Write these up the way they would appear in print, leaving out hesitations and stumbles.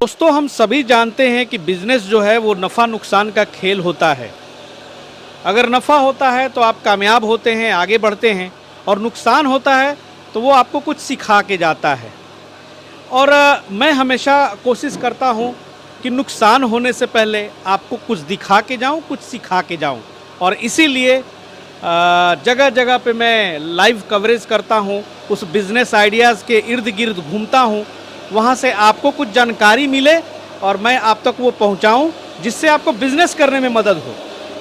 दोस्तों, हम सभी जानते हैं कि बिजनेस जो है वो नफ़ा नुकसान का खेल होता है। अगर नफ़ा होता है तो आप कामयाब होते हैं, आगे बढ़ते हैं, और नुकसान होता है तो वो आपको कुछ सिखा के जाता है। और मैं हमेशा कोशिश करता हूँ कि नुकसान होने से पहले आपको कुछ दिखा के जाऊँ, कुछ सिखा के जाऊँ। और इसीलिए जगह जगह पे मैं लाइव कवरेज करता हूँ, उस बिज़नेस आइडियाज़ के इर्द गिर्द घूमता हूँ, वहाँ से आपको कुछ जानकारी मिले और मैं आप तक वो पहुँचाऊँ जिससे आपको बिज़नेस करने में मदद हो।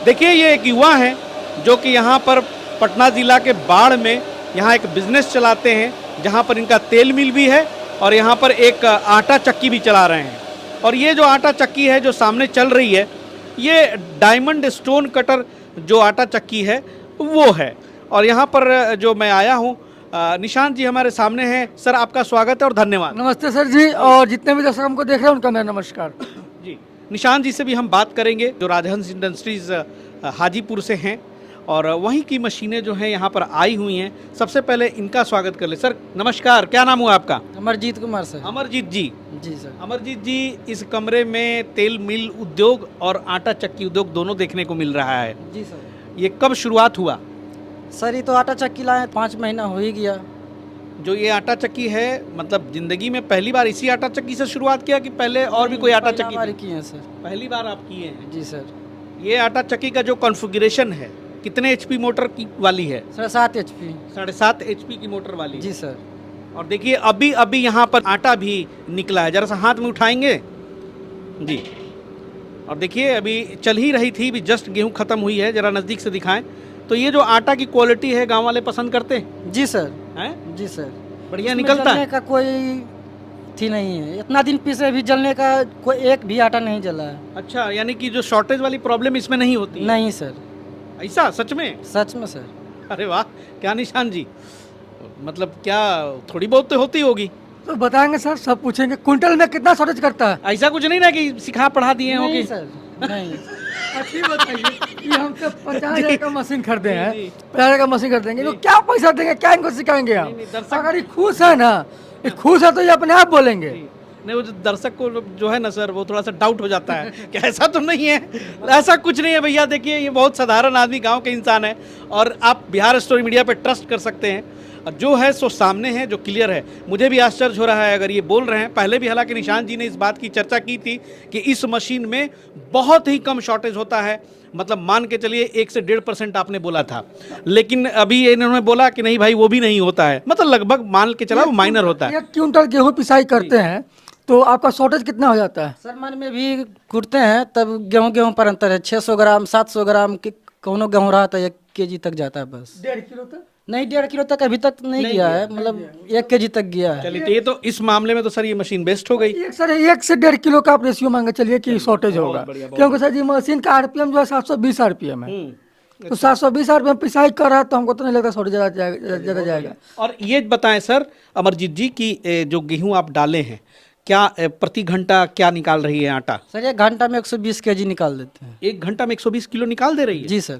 देखिए, ये एक युवा हैं जो कि यहाँ पर पटना ज़िला के बाढ़ में यहाँ एक बिज़नेस चलाते हैं, जहाँ पर इनका तेल मिल भी है और यहाँ पर एक आटा चक्की भी चला रहे हैं। और ये जो आटा चक्की है जो सामने चल रही है, ये डायमंड स्टोन कटर जो आटा चक्की है वो है। और यहाँ पर जो मैं आया हूँ, निशांत जी हमारे सामने हैं। सर, आपका स्वागत है और धन्यवाद। नमस्ते सर जी, और जितने भी दर्शक हमको देख रहे हैं उनका मेरा नमस्कार जी। निशांत जी से भी हम बात करेंगे, जो राजहंस इंडस्ट्रीज़ हाजीपुर से हैं और वहीं की मशीनें जो हैं यहाँ पर आई हुई हैं। सबसे पहले इनका स्वागत कर ले। सर नमस्कार, क्या नाम हुआ आपका? अमरजीत कुमार सर। अमरजीत जी। जी सर। अमरजीत जी, इस कमरे में तेल मिल उद्योग और आटा चक्की उद्योग दोनों देखने को मिल रहा है। जी सर। ये कब शुरुआत हुआ? सर ये तो आटा चक्की लाए 5 महीना हो ही गया। जो ये आटा चक्की है, मतलब जिंदगी में पहली बार इसी आटा चक्की से शुरुआत किया कि पहले और भी कोई आटा चक्की हमारे थी? किए हैं सर। पहली बार आप किए हैं? जी सर। ये आटा चक्की का जो कॉन्फ़िगरेशन है, कितने एचपी मोटर की वाली है? 7.5 HP। 7.5 एचपी की मोटर वाली। जी सर। और देखिए, अभी अभी यहाँ पर आटा भी निकला है, जरा सा हाथ में उठाएंगे जी। और देखिए, अभी चल ही रही थी, भी जस्ट गेहूँ खत्म हुई है, जरा नज़दीक से दिखाएं। तो ये जो आटा की क्वालिटी है, गांव वाले पसंद करते हैं? जी सर। हैं? जी सर। बढ़िया इसमें निकलता जलने है? का कोई थी नहीं है, इतना दिन पीछे भी जलने का कोई एक भी आटा नहीं जला है। अच्छा, यानी कि जो शॉर्टेज वाली प्रॉब्लम इसमें नहीं होती है? नहीं सर। ऐसा सच में? सच में सर। अरे वाह, क्या निशान जी, मतलब क्या थोड़ी बहुत तो होती होगी? तो बताएंगे सर, सब पूछेंगे कुंटल में कितना शॉर्टेज करता है। ऐसा कुछ नहीं ना कि सिखा पढ़ा दिए हो नहीं कि? सर, नहीं। अच्छी बताइए कि हम तो 50,000 का मशीन खरीदे हैं, जी। 50,000 का मशीन खरीदेंगे तो क्या पैसा देंगे, क्या इनको सिखाएंगे हम? नहीं, दर्शक- अगर ये खुश है ना, ये खुश है तो ये अपने आप बोलेंगे। नहीं, वो जो दर्शक को जो है ना सर, वो थोड़ा सा डाउट हो जाता है कि ऐसा तो नहीं है। ऐसा कुछ नहीं है भैया। देखिए, ये बहुत साधारण आदमी, गांव के इंसान है, और आप बिहार स्टोरी मीडिया पे ट्रस्ट कर सकते हैं। और जो है सो सामने है, जो क्लियर है। मुझे भी आश्चर्य हो रहा है अगर ये बोल रहे हैं। पहले भी हालांकि निशांत जी ने इस बात की चर्चा की थी कि इस मशीन में बहुत ही कम शॉर्टेज होता है, मतलब मान के चलिए 1 से 1.5% आपने बोला था, लेकिन अभी इन्होंने बोला कि नहीं भाई, वो भी नहीं होता है, मतलब लगभग मान के चला वो माइनर होता है। 1 क्विंटल गेहूं पिसाई करते हैं तो आपका शॉर्टेज कितना हो जाता है? सर मन में भी कुटते हैं तब गेहूं पर अंतर है। 600 ग्राम 700 ग्राम के कोनो गेहूं रहा था 1 kg तक जाता है बस। 1.5 किलो तक? नहीं, 1.5 किलो तक अभी तक नहीं गया है, मतलब 1 kg तक गया है। चलिए, तो ये तो इस मामले में तो सर ये मशीन बेस्ट हो गई। सर 1 से 1.5 किलो का आप रेशियो मांगे चलिए कि शॉर्टेज होगा, बढ़िया, बहुत क्योंकि सर जी मशीन का आरपीएम जो है 720 आरपीएम है। तो 720 आरपीएम पिसाई कर रहा है तो हमको तो नहीं लगता शॉर्टेज ज़्यादा जाएगा। और ये बताएं सर अमरजीत जी कि जो गेहूं आप डाले हैं, क्या प्रति घंटा क्या निकाल रही है आटा? सर 1 घंटा में 120 kg निकाल देते हैं। 1 घंटा में 120 किलो निकाल दे रही है? जी सर।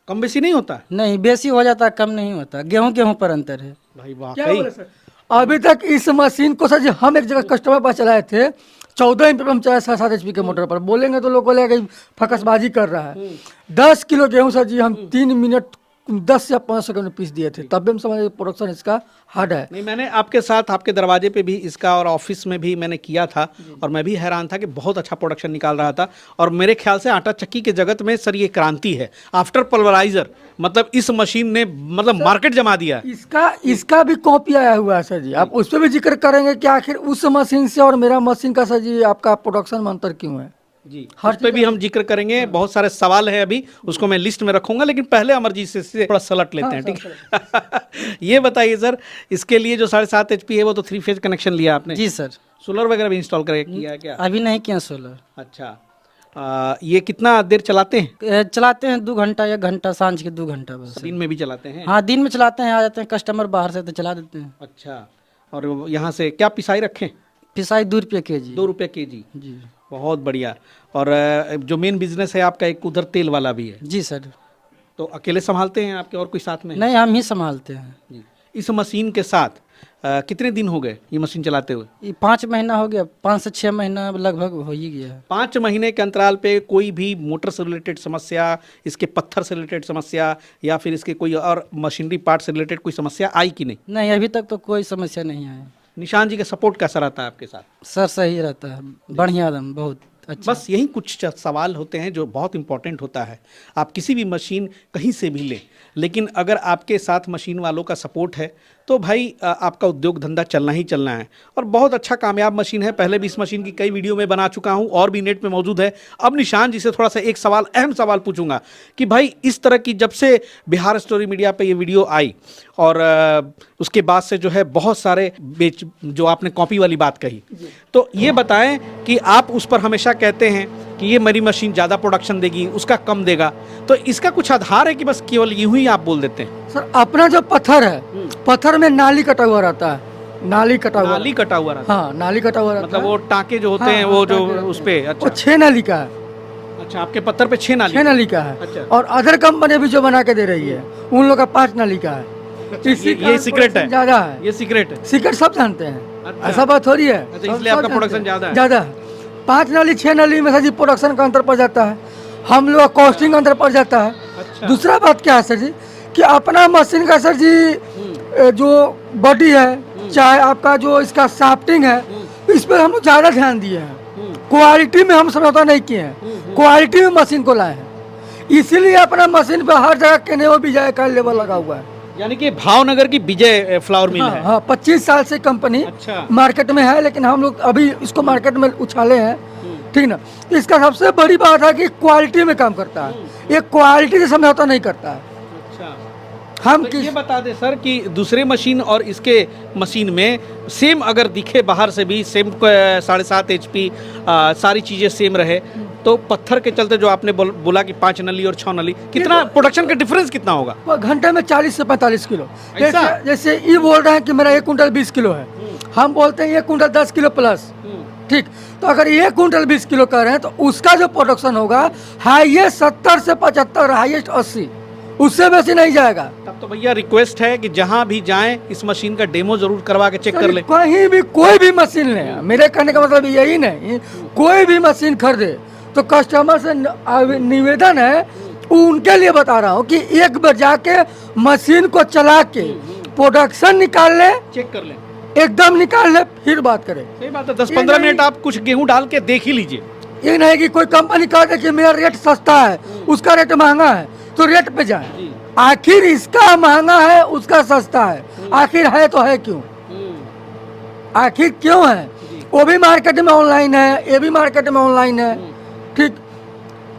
कम बेसी नहीं होता? नहीं, बेसी हो जाता है, कम नहीं होता। गेहूं पर अंतर है भाई वाकई। अभी तक इस मशीन को सर जी हम एक जगह कस्टमर पर चलाए थे, 14 एमपी हम चलाए 7 HP के मोटर पर। बोलेंगे तो लोग बोलेगा कि फकसबाजी कर रहा है। 10 किलो गेहूं सर जी हम 3 मिनट 10 या 5 सेकंड में पीस दिए थे, तब भी हम समझे प्रोडक्शन इसका हार्ड है। नहीं, मैंने आपके साथ आपके दरवाजे पे भी इसका और ऑफिस में भी मैंने किया था, और मैं भी हैरान था कि बहुत अच्छा प्रोडक्शन निकाल रहा था। और मेरे ख्याल से आटा चक्की के जगत में सर ये क्रांति है आफ्टर पल्वराइजर। मतलब इस मशीन ने मतलब मार्केट जमा दिया है। इसका भी कॉपी आया हुआ है सर जी, आप उस पर भी जिक्र करेंगे कि आखिर उस मशीन से और मेरा मशीन का सर जी आपका प्रोडक्शन में अंतर क्यों है? जी, हर पे भी हम जिक्र करेंगे। बहुत सारे सवाल है, अभी उसको मैं लिस्ट में रखूंगा, लेकिन पहले अमरजीत से थोड़ा सलट लेते हैं, ठीक है? ये बताइए सर, इसके लिए जो 7.5 HP है वो तो 3 फेज कनेक्शन लिया आपने? जी सर। सोलर वगैरह भी इंस्टॉल करके किया है क्या? अभी नहीं किया सोलर। अच्छा, ये कितना देर चलाते हैं? चलाते हैं 2 घंटा 1 घंटा, सांझ के 2 घंटा बस। दिन में भी चलाते हैं? हाँ, दिन में चलाते हैं, आ जाते हैं कस्टमर बाहर से तो चला देते हैं। अच्छा, और यहाँ से क्या पिसाई रखें? पिसाई 2 रुपये kg। 2 रुपये kg? जी। बहुत बढ़िया। और जो मेन बिजनेस है आपका, एक उधर तेल वाला भी है? जी सर। तो अकेले संभालते हैं आपके, और कोई साथ में है? नहीं, हम ही संभालते हैं। जी। इस मशीन के साथ कितने दिन हो गए ये मशीन चलाते हुए? ये 5 महीना हो गया, 5 से 6 महीना लगभग हो ही गया है। 5 महीने के अंतराल पे कोई भी मोटर से रिलेटेड समस्या, इसके पत्थर से रिलेटेड समस्या या फिर इसके कोई और मशीनरी पार्ट से रिलेटेड कोई समस्या आई कि नहीं? नहीं, अभी तक तो कोई समस्या नहीं आई। निशान जी का सपोर्ट कैसा रहता है आपके साथ? सर सही रहता है, बढ़िया एकदम, बहुत अच्छा। बस यही कुछ सवाल होते हैं जो बहुत इंपॉर्टेंट होता है। आप किसी भी मशीन कहीं से भी लें, लेकिन अगर आपके साथ मशीन वालों का सपोर्ट है तो भाई आपका उद्योग धंधा चलना ही चलना है। और बहुत अच्छा कामयाब मशीन है। पहले भी इस मशीन की कई वीडियो में बना चुका हूं और भी नेट पे मौजूद है। अब निशान जी से थोड़ा सा एक सवाल, अहम सवाल पूछूंगा कि भाई इस तरह की जब से बिहार स्टोरी मीडिया पे ये वीडियो आई और उसके बाद से जो है बहुत सारे जो आपने कॉपी वाली बात कही, तो ये बताएं कि आप उस पर हमेशा कहते हैं कि ये मेरी मशीन ज़्यादा प्रोडक्शन देगी, उसका कम देगा, तो इसका कुछ आधार है कि बस केवल यूं ही आप बोल देते हैं? सर अपना जो पत्थर है, पत्थर में नाली कटा हुआ रहता है, नाली कटा हुआ, नाली कटा हुआ रहता हाँ नाली कटा हुआ है, रहता मतलब है। वो टाँके जो होते हाँ, हैं हाँ, वो जो टाँके रहते उस पे, वो अच्छा 6 नाली का है, अच्छा, आपके पत्थर पे 6 नाली 6 नाली का है। अच्छा। और अदर कंपनी भी जो बना के दे रही है उन लोग का 5 नाली का है। ये सीक्रेट है, ज्यादा है, ये सीक्रेट है। सीक्रेट सब जानते हैं, अच्छा। ऐसा बात थोड़ी है। अच्छा, इसलिए आपका प्रोडक्शन ज्यादा है? ज्यादा है। 5 नाली 6 नाली में सर जी प्रोडक्शन का अंतर पड़ जाता है, हम लोग का कॉस्टिंग अंतर पड़ जाता है। अच्छा। दूसरा बात क्या है सर जी कि अपना मशीन का सर जी जो बॉडी है, चाहे आपका जो इसका शाफ्टिंग है, इस पर हम लोग ज़्यादा ध्यान दिए हैं। क्वालिटी में हम समझौता नहीं किए हैं, क्वालिटी में मशीन को लाए हैं, इसीलिए अपना मशीन पे हर जगह केनेओ विजय का लेवल लगा हुआ है। यानी कि भावनगर की विजय फ्लावर मिल है। हाँ 25 साल से कंपनी अच्छा। मार्केट में है, लेकिन हम लोग अभी इसको मार्केट में उछाले हैं, ठीक ना। इसका सबसे बड़ी बात है कि क्वालिटी में काम करता है, ये क्वालिटी से समझौता नहीं करता है। अच्छा, हम तो ये बता दें सर कि दूसरे मशीन और इसके मशीन में सेम अगर दिखे बाहर से भी सेम 7.5 HP सारी चीज़ें सेम रहे, तो पत्थर के चलते जो आपने बोला कि 5 नली और 6 नली, कितना प्रोडक्शन का डिफरेंस कितना होगा? वो घंटे में 40 से 45 किलो। ऐसा? जैसे ये बोल रहे हैं कि मेरा 1 कुंटल 20 किलो है, हम बोलते हैं 1 कुंटल 10 किलो प्लस, ठीक। तो अगर 1 कुंटल 20 किलो कर रहे हैं तो उसका जो प्रोडक्शन होगा हाईएस्ट 70 से 75, हाईएस्ट 80, उससे बेसी नहीं जाएगा। तब तो भैया रिक्वेस्ट है कि जहां भी जाएं इस मशीन का डेमो जरूर करवा के चेक कर लें। कहीं भी कोई भी मशीन लें, मेरे कहने का मतलब यही नहीं, कोई भी मशीन खरीदे तो कस्टमर से निवेदन है, उनके लिए बता रहा हूँ कि एक बार जाके मशीन को चला के प्रोडक्शन निकाल ले, चेक कर लें, एकदम निकाल ले, फिर बात करें। सही बात है। 10-15 मिनट आप कुछ गेहूं डाल के देख ही लीजिए। ये नहीं कि कोई कंपनी कह दे कि मेरा रेट सस्ता है, उसका रेट महंगा है, तो रेट पे जाए। आखिर इसका महंगा है, उसका सस्ता है, आखिर है तो है क्यों? आखिर क्यों है? वो भी मार्केट में ऑनलाइन है, ये भी मार्केट में ऑनलाइन है, ठीक।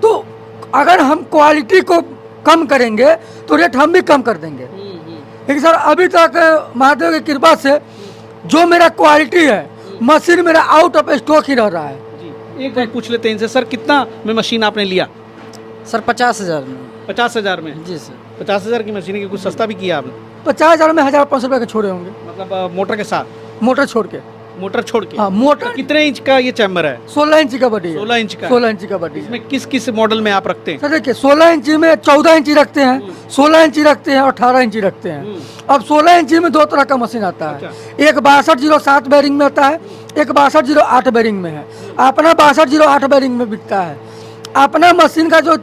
तो अगर हम क्वालिटी को कम करेंगे तो रेट हम भी कम कर देंगे। लेकिन सर अभी तक महादेव की कृपा से जो मेरा क्वालिटी है, मशीन मेरा आउट ऑफ स्टॉक ही रह रहा है। एक बार पूछ लेते हैं इनसे, सर कितना में मशीन आपने लिया? सर 50,000 में। 50,000 में? जी सर। 50,000 की मशीन की कुछ सस्ता भी किया आपने? 50,000 में 1,500 रुपये के छोड़े होंगे, मतलब मोटर के साथ? मोटर छोड़ के। मोटर छोड़ के? हाँ मोटर। कितने इंच का ये चैम्बर है? 16 इंची का बडी है। 16 इंच का? 16 इंची का बडी है। इसमें किस किस मॉडल में आप रखते हैं? सर देखिए 16 इंची में 14 इंची रखते हैं, 16 इंची रखते हैं और 18 इंची रखते हैं। अब 16 इंची में 2 तरह का मशीन आता है, एक 6207 बेरिंग में आता है, एक 6208 बेरिंग में है। अपना 6208 बेरिंग में बिकता है। अपना मशीन का जो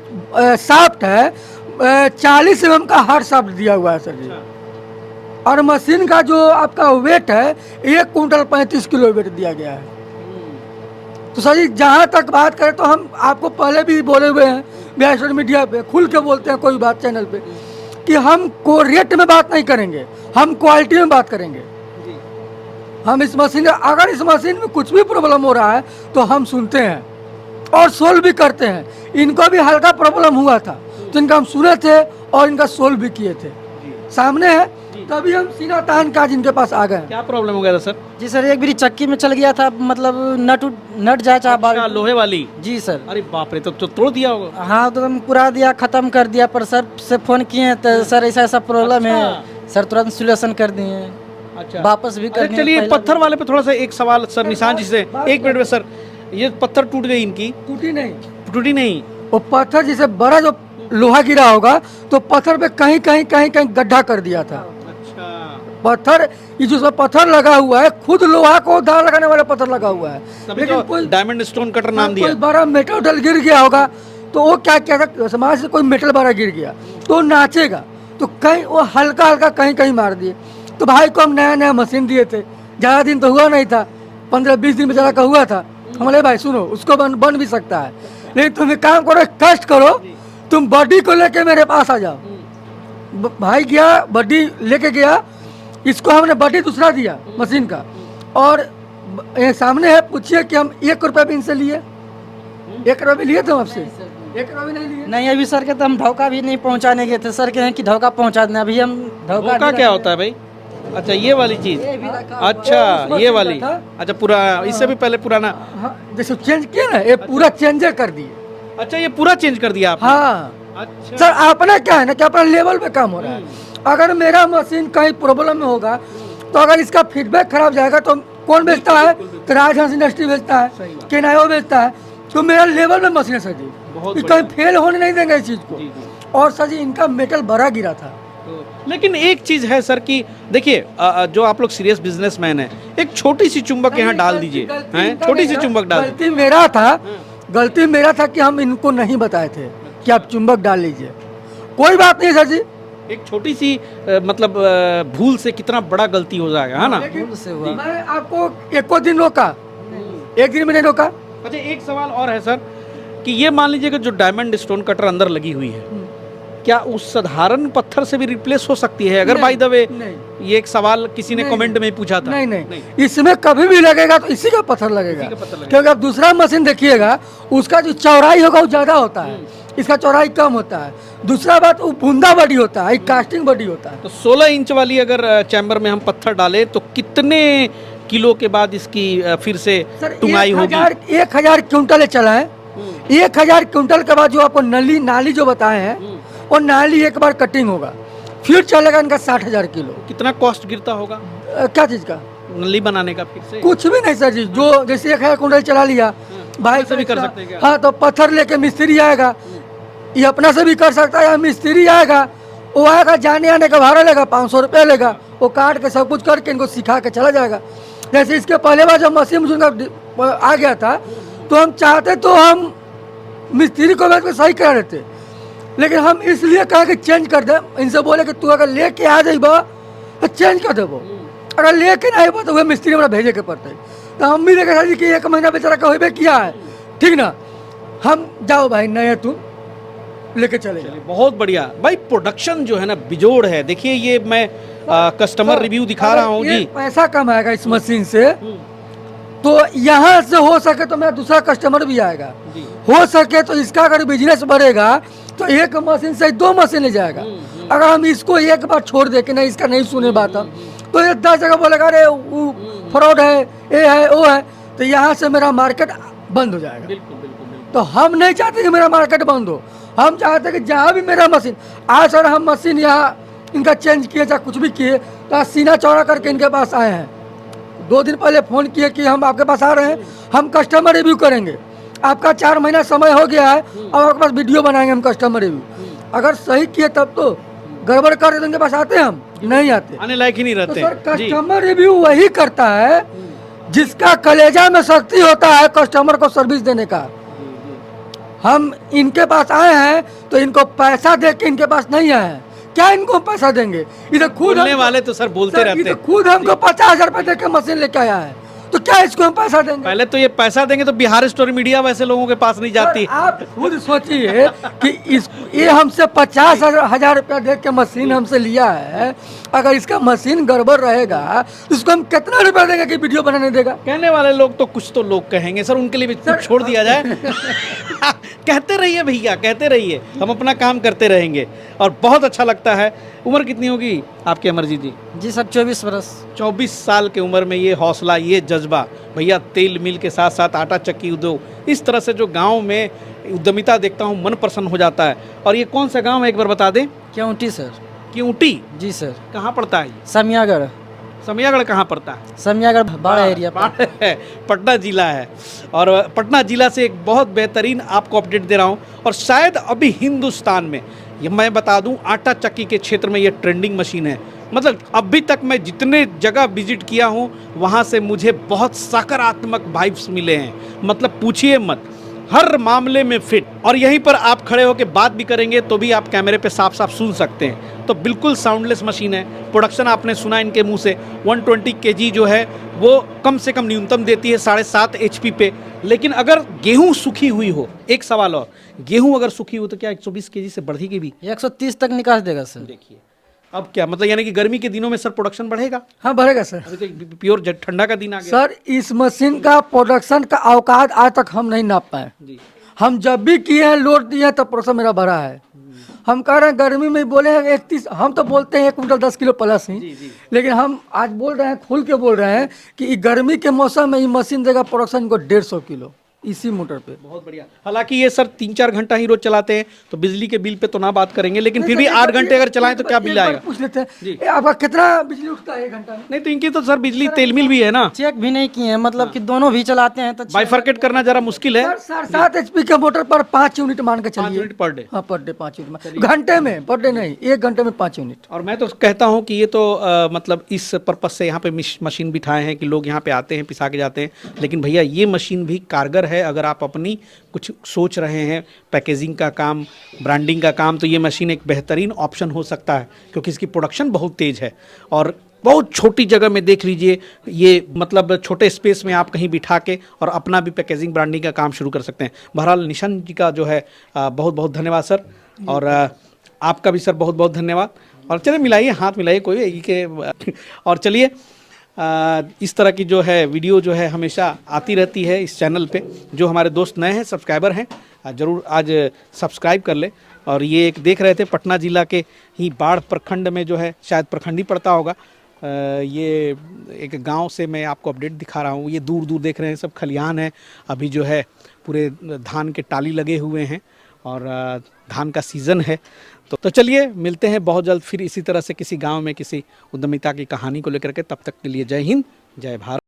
शाफ्ट है 40 mm का हार्ड शाफ्ट दिया हुआ है सर जी, और मशीन का जो आपका वेट है 1 कुंटल 35 किलो वेट दिया गया है। तो सर जी जहाँ तक बात करें तो हम आपको पहले भी बोले हुए हैं, बिहार मीडिया पे खुल के बोलते हैं कोई बात चैनल पे, कि हम को रेट में बात नहीं करेंगे, हम क्वालिटी में बात करेंगे। हम इस मशीन, अगर इस मशीन में कुछ भी प्रॉब्लम हो रहा है तो हम सुनते हैं और सोल्व भी करते हैं। इनको भी हल्का प्रॉब्लम हुआ था तो इनका हम सुने थे और इनका सोल्व भी किए थे, सामने है, तभी हम सीना तान का जिनके पास आ गए। क्या प्रॉब्लम हो गया था सर? जी सर, एक बारी चक्की में चल गया था, मतलब नट जाए चाहे अच्छा, लोहे वाली? जी सर। अरे बाप रे, तो तोड़ दिया होगा। हाँ तो हम पुरा दिया, खत्म कर दिया, पर सर से फोन किए तो सर ऐसा ऐसा प्रॉब्लम है, सर तुरंत सोल्यूशन कर दिए। अच्छा, वापस भी अरे करने चलिए पत्थर वाले पे थोड़ा सा एक सवाल सर निशान जी से, 1 मिनट में सर। ये पत्थर टूट गई इनकी? टूटी नहीं, टूटी नहीं। वो पत्थर जैसे बड़ा जो लोहा गिरा होगा तो पत्थर पे कहीं कहीं कहीं कहीं गड्ढा कर दिया था। अच्छा, पत्थर ये जो उसमें पत्थर लगा हुआ है खुद लोहा को दाल लगाने वाला पत्थर लगा हुआ है, तभी लेकिन तो कोई डायमंड स्टोन कटर नाम दिया। कोई बड़ा मेटल उटल गिर गया होगा तो वो क्या क्या था, समाज से कोई मेटल बड़ा गिर गया तो वो नाचेगा, तो कहीं वो हल्का हल्का कहीं कहीं मार दिए। तो भाई को हम नया नया मशीन दिए थे, ज़्यादा दिन तो हुआ नहीं था, 15-20 दिन बेचारा का हुआ था। हम बोले भाई सुनो उसको बन भी सकता है, लेकिन तुम एक काम करो, कष्ट करो, तुम बॉडी को लेके मेरे पास आ जाओ। भाई गया, बॉडी लेके गया, इसको हमने बॉडी दूसरा दिया मशीन का, और ये सामने है, पूछिए कि हम 1 रुपये भी इनसे लिए, 1 रुपये भी लिए थे आपसे, 1 रुपये भी नहीं लिए। नहीं अभी सर के तो हम धोखा भी नहीं पहुंचाने गए थे, सर कहें कि धोखा पहुंचा देना, अभी हम धोखा धोखा क्या होता है भाई? अच्छा ये वाली चीज, अच्छा ये वाली, अच्छा पूरा इससे भी पहले पुराना, हाँ, जैसे चेंज किया ना, ये पूरा चेंज कर दिए। अच्छा ये पूरा चेंज कर दिया आपने? हाँ अच्छा सर, अपना क्या है ना कि अपना लेवल पे काम हो रहा है। अगर मेरा मशीन कहीं प्रॉब्लम में होगा तो अगर इसका फीडबैक खराब जाएगा तो कौन बेचता है? तो राजहंस इंडस्ट्री बेचता है, केनायो बेचता है, तो मेरा लेवल में मशीन है सर जी, बहुत ये कहीं फेल होने नहीं देंगे इस चीज को। और सर जी इनका मेटल बड़ा गिरा था। लेकिन एक चीज है सर कि देखिए जो आप लोग सीरियस बिजनेसमैन हैं, एक छोटी सी चुंबक यहाँ डाल दीजिए, हैं छोटी सी चुंबक डाल दीजिए। गलती मेरा था, गलती मेरा था कि हम इनको नहीं बताए थे कि आप चुंबक डाल लीजिए। कोई बात नहीं सर जी, एक छोटी सी मतलब भूल से कितना बड़ा गलती हो जाएगा, है ना? भूल से हुआ। मैं आपको 1 दिन रोका, 1 दिन में नहीं रोका। अच्छा एक सवाल और है सर कि ये मान लीजिए कि जो डायमंड स्टोन कटर अंदर लगी हुई है, क्या उस साधारण पत्थर से भी रिप्लेस हो सकती है? अगर बाय द वे ये एक सवाल किसी ने कमेंट में पूछा था। नहीं, इसमें कभी भी लगेगा तो इसी का पत्थर लगेगा, क्योंकि आप दूसरा मशीन देखिएगा उसका जो चौड़ाई होगा वो ज्यादा होता है, इसका चौड़ाई कम होता है। दूसरा बात वो बूंदा बॉडी होता है, कास्टिंग बॉडी होता है। तो 16 इंच वाली अगर चैम्बर में हम पत्थर डालें तो कितने किलो के बाद इसकी फिर से टुंगाई होगी? 1000 क्विंटल चला है, 1000 क्विंटल के बाद जो आपको नाली जो बताए हैं वो नाली एक बार कटिंग होगा, फिर चलेगा इनका 60,000 किलो। कितना कॉस्ट गिरता होगा क्या चीज का? नली बनाने का फिर से? कुछ भी नहीं सर जी, जो जैसे 1000 क्विंटल चला लिया भाई से भी कर सकते हैं क्या? हाँ, तो पत्थर लेके मिस्त्री आएगा, ये अपना से भी कर सकता है, या मिस्त्री आएगा, वो आएगा जाने आने का भाड़ा लेगा, 500 रुपया लेगा, वो काट के सब कुछ करके इनको सिखा के चला जाएगा। जैसे इसके पहले बार जब मशीन का आ गया था तो हम चाहते तो हम मिस्त्री को बैठ के सही करा देते, लेकिन हम इसलिए कहा कि चेंज कर दे, इनसे बोले कि तू अगर लेके आ जाइबा तो चेंज कर देबो, अगर लेके नहीं आइबा तो वह मिस्त्री हमारा भेजे के पड़ते। तो हम भी देखा कि 1 महीना बेचारा का होबे किया है, ठीक ना, हम जाओ भाई नया तुम लेके चले जाओ। बहुत बढ़िया भाई, प्रोडक्शन जो है ना बिजोड़ है। देखिए ये मैं कस्टमर रिव्यू दिखा रहा हूँ जी। पैसा कमाएगा इस मशीन से तो यहाँ से हो सके तो मेरा दूसरा कस्टमर भी आएगा, हो सके तो इसका अगर बिजनेस बढ़ेगा तो 1 मशीन से 2 मशीन ले जाएगा। अगर हम इसको एक बार छोड़ दे कि नहीं इसका नहीं सुने बात हम, तो ये 10 जगह बोलेगा अरे वो फ्रॉड है, ये है वो है, तो यहाँ से मेरा मार्केट बंद हो जाएगा। तो हम नहीं चाहते कि मेरा मार्केट बंद हो, हम चाहते हैं कि जहाँ भी मेरा मशीन आज सर हम मशीन यहाँ इनका चेंज किए चाहे कुछ भी किए तो आज सीना चौड़ा करके इनके पास आए हैं। 2 दिन पहले फ़ोन किए कि हम आपके पास आ रहे हैं, हम कस्टमर रिव्यू करेंगे, आपका 4 महीना समय हो गया है और आपके पास वीडियो बनाएंगे हम कस्टमर रिव्यू। अगर सही किए तब तो, गड़बड़ कर तो इनके पास आते हैं हम नहीं आते, आने लायक ही नहीं तो रहते। सर कस्टमर रिव्यू वही करता है जिसका कलेजा में शक्ति होता है कस्टमर को सर्विस देने का। हम इनके पास आए हैं तो इनको पैसा दे के इनके पास नहीं आए हैं, क्या इनको पैसा देंगे? इधर खुद बोलने वाले तो सर बोलते रहते हैं। खुद हमको 50,000 रुपए दे के मशीन लेके आया है, तो क्या इसको हम पैसा देंगे? पहले तो ये पैसा देंगे तो बिहार स्टोरी मीडिया वैसे लोगों के पास नहीं जाती। आप खुद सोचिए कि ये हमसे 50,000 रुपया दे के मशीन हमसे लिया है, अगर इसका मशीन गड़बड़ रहेगा तो इसको हम कितना रुपया देंगे कि वीडियो बनाने देगा? कहने वाले लोग तो कुछ तो लोग कहेंगे सर, उनके लिए भी कुछ छोड़ दिया जाए। कहते रहिए भैया, कहते रहिए, हम अपना काम करते रहेंगे और बहुत अच्छा लगता है। उम्र कितनी होगी आपकी अमरजीत जी? जी सर 24 बरस। 24 साल की उम्र में ये हौसला, ये जज्बा, भैया तेल मिल के साथ साथ आटा चक्की उद्योग, इस तरह से जो गांव में उद्यमिता देखता हूँ मन प्रसन्न हो जाता है। और ये कौन सा गांव है एक बार बता दें? क्योंटी सर। क्योंटी? जी सर। कहाँ पड़ता है? समियागढ़। समियागढ़ कहाँ पड़ता है? समियागढ़ बाड़ा एरिया पर है, पटना जिला है। और पटना जिला से एक बहुत बेहतरीन आपको अपडेट दे रहा हूँ, और शायद अभी हिंदुस्तान में ये मैं बता दूं आटा चक्की के क्षेत्र में ये ट्रेंडिंग मशीन है। मतलब अभी तक मैं जितने जगह विजिट किया हूँ वहाँ से मुझे बहुत सकारात्मक वाइब्स मिले हैं, मतलब पूछिए मत, हर मामले में फिट। और यहीं पर आप खड़े होकर बात भी करेंगे तो भी आप कैमरे पे साफ साफ सुन सकते हैं। तो बिल्कुल साउंडलेस मशीन है। प्रोडक्शन आपने सुना इनके मुंह से 120 kg जो है वो कम से कम न्यूनतम देती है 7.5 HP पे। लेकिन अगर गेहूं सूखी हुई हो, एक सवाल और, गेहूं अगर सूखी हो तो क्या 120 kg से बढ़ेगी भी? 130 तक निकाल देगा सर। देखिए अब क्या मतलब, यानी कि गर्मी के दिनों में सर प्रोडक्शन बढ़ेगा? हाँ बढ़ेगा सर। अभी तो प्योर ठंडा का दिन आ गया सर इस मशीन का प्रोडक्शन का औकात आज तक हम नहीं नाप पाए। जी। हम जब भी किए हैं लोड दिए हैं तब प्रोडक्शन मेरा बढ़ा है। हम कह रहे हैं गर्मी में बोले हैं 31, हम तो बोलते हैं 1 कुंटल 10 किलो प्लस ही, लेकिन हम आज बोल रहे हैं, खुल के बोल रहे हैं कि गर्मी के मौसम में ये मशीन देगा प्रोडक्शन को 150 किलो इसी मोटर पे। बहुत बढ़िया। हालांकि ये सर 3-4 घंटा ही रोज चलाते हैं तो बिजली के बिल पे तो ना बात करेंगे, लेकिन फिर भी 8 घंटे अगर चलाएं तो क्या बिल आएगा? पूछ लेते हैं आपका कितना बिजली उठता है 1 घंटा में? नहीं तो इनकी तो सर बिजली तेल मिल भी है ना, चेक भी नहीं किए हैं, मतलब कि दोनों भी चलाते हैं तो बाइफरकेट करना जरा मुश्किल है। सर 7 HP के मोटर पर 5 यूनिट मान के 5 चलिए। Unit per day. हाँ पर डे 5 यूनिट घंटे में, पर डे नहीं, 1 घंटे में 5 यूनिट। और मैं तो कहता हूं कि ये तो मतलब इस पर्पस से यहाँ पे मशीन बिठाए हैं कि लोग यहाँ पे आते हैं पिसा के जाते हैं, लेकिन भैया ये मशीन भी कारगर है। अगर आप अपनी कुछ सोच रहे हैं पैकेजिंग का काम, ब्रांडिंग का काम, तो ये मशीन एक बेहतरीन ऑप्शन हो सकता है, क्योंकि इसकी प्रोडक्शन बहुत तेज़ है और बहुत छोटी जगह में देख लीजिए, ये मतलब छोटे स्पेस में आप कहीं बिठा के और अपना भी पैकेजिंग ब्रांडिंग का काम शुरू कर सकते हैं। बहरहाल निशान जी का जो है बहुत बहुत धन्यवाद सर, और आपका भी सर बहुत बहुत धन्यवाद। और चलिए मिलाइए, हाथ मिलाइए कोई के और चलिए इस तरह की जो है वीडियो जो है हमेशा आती रहती है इस चैनल पे। जो हमारे दोस्त नए हैं, सब्सक्राइबर हैं, ज़रूर आज सब्सक्राइब कर ले। और ये एक देख रहे थे पटना ज़िला के ही बाढ़ प्रखंड में जो है, शायद प्रखंड ही पड़ता होगा, ये एक गांव से मैं आपको अपडेट दिखा रहा हूँ। ये दूर दूर देख रहे हैं सब खलिहान है, अभी जो है पूरे धान के टाली लगे हुए हैं और धान का सीज़न है। तो चलिए मिलते हैं बहुत जल्द फिर इसी तरह से किसी गांव में किसी उद्यमिता की कहानी को लेकर के। तब तक के लिए जय हिंद, जय भारत।